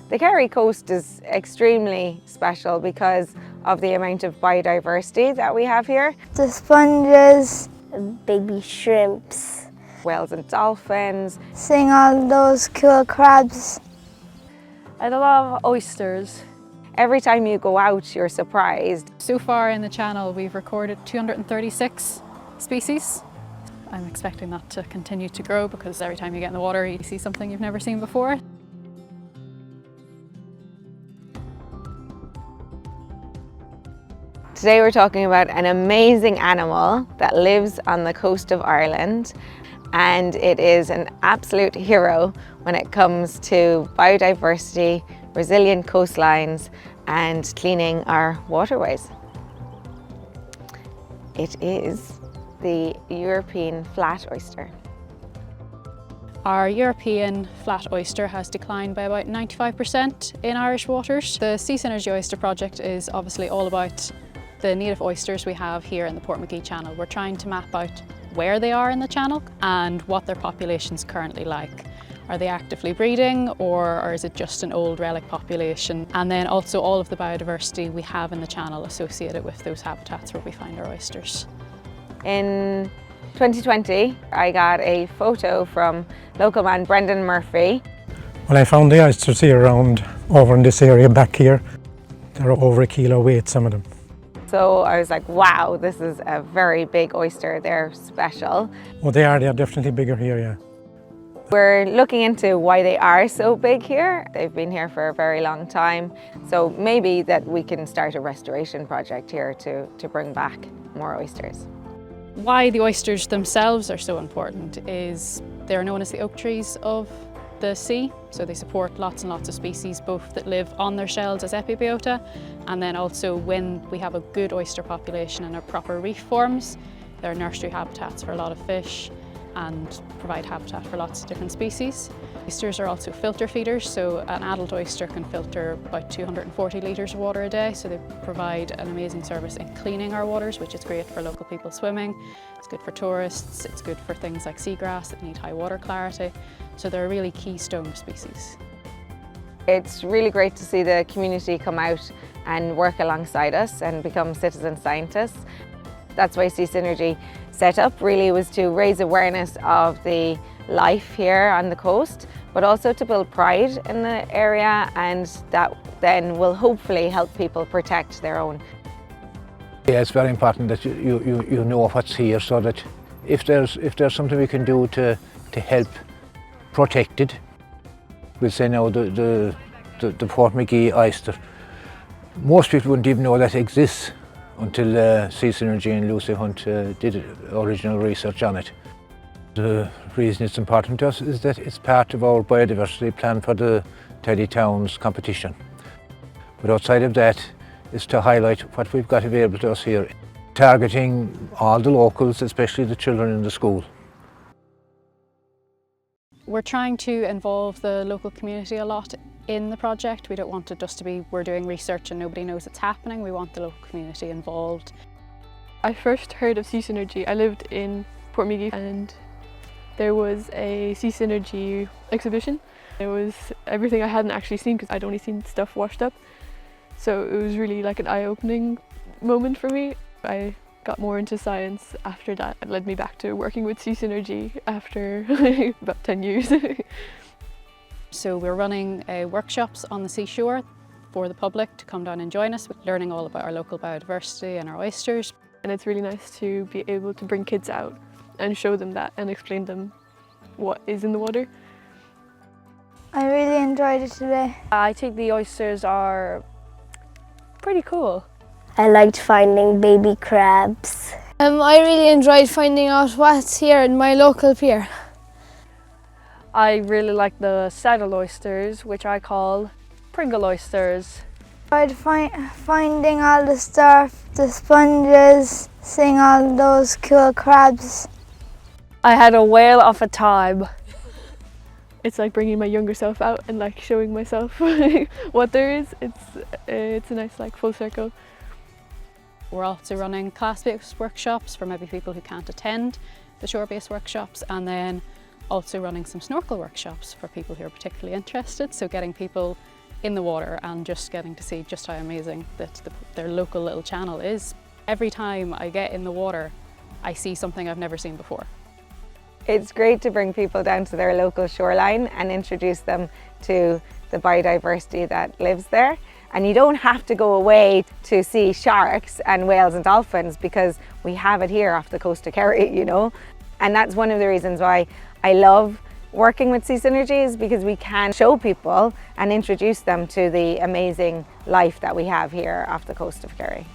The Kerry coast is extremely special because of the amount of biodiversity that we have here. The sponges, baby shrimps, Whales and dolphins. seeing all those cool crabs. And a lot of oysters. Every time you go out, you're surprised. So far in the channel, we've recorded 236 species. I'm expecting that to continue to grow because every time you get in the water, you see something you've never seen before. Today we're talking about an amazing animal that lives on the coast of Ireland, and it is an absolute hero when it comes to biodiversity, resilient coastlines and cleaning our waterways. It is the European flat oyster. Our European flat oyster has declined by about 95% in Irish waters. The Sea Synergy Oyster Project is obviously all about the native oysters we have here in the Portmagee Channel. We're trying to map out where they are in the channel and what their population's currently like. Are they actively breeding, or is it just an old relic population? And then also all of the biodiversity we have in the channel associated with those habitats where we find our oysters. In 2020, I got a photo from local man Brendan Murphy. Well, I found the oysters here over in this area back here. They're over a kilo weight, some of them. So I was like, wow, this is a very big oyster. They're special. Oh, they are definitely bigger here, yeah. We're looking into why they are so big here. They've been here for a very long time. So maybe that we can start a restoration project here to bring back more oysters. Why the oysters themselves are so important is they're known as the oak trees of the sea, so they support lots and lots of species, both that live on their shells as epibiota, and then also when we have a good oyster population and a proper reef forms, they're nursery habitats for a lot of fish and provide habitat for lots of different species. Oysters are also filter feeders, so an adult oyster can filter about 240 litres of water a day, so they provide an amazing service in cleaning our waters, which is great for local people swimming. It's good for tourists, it's good for things like seagrass that need high water clarity, so they're a really keystone species. It's really great to see the community come out and work alongside us and become citizen scientists. That's why Sea Synergy set up really was to raise awareness of the life here on the coast, but also to build pride in the area, and that then will hopefully help people protect their own. Yeah, it's very important that you know what's here, so that if there's something we can do to help protect it, we'll say now the Portmagee oyster. Most people wouldn't even know that exists until Sea Synergy and Lucy Hunt did original research on it. The reason it's important to us is that it's part of our biodiversity plan for the Teddy Towns competition. But outside of that is to highlight what we've got available to us here, targeting all the locals, especially the children in the school. We're trying to involve the local community a lot in the project. We don't want it just to be we're doing research and nobody knows it's happening. We want the local community involved. I first heard of Sea Synergy. I lived in Portmagee and there was a Sea Synergy exhibition. It was everything I hadn't actually seen because I'd only seen stuff washed up. So it was really like an eye-opening moment for me. I got more into science after that. It led me back to working with Sea Synergy after about 10 years. So we're running workshops on the seashore for the public to come down and join us, with learning all about our local biodiversity and our oysters. And it's really nice to be able to bring kids out and show them that and explain them what is in the water. I really enjoyed it today. I think the oysters are pretty cool. I liked finding baby crabs. I really enjoyed finding out what's here in my local pier. I really like the saddle oysters, which I call Pringle oysters. I enjoyed finding all the stuff, the sponges, seeing all those cool crabs. I had a whale of a time. It's like bringing my younger self out and like showing myself what there is. It's a nice like full circle. We're also running class-based workshops for maybe people who can't attend the shore-based workshops, and then also running some snorkel workshops for people who are particularly interested. So getting people in the water and just getting to see just how amazing that their local little channel is. Every time I get in the water, I see something I've never seen before. It's great to bring people down to their local shoreline and introduce them to the biodiversity that lives there. And you don't have to go away to see sharks and whales and dolphins, because we have it here off the coast of Kerry, you know. And that's one of the reasons why I love working with Sea Synergy, is because we can show people and introduce them to the amazing life that we have here off the coast of Kerry.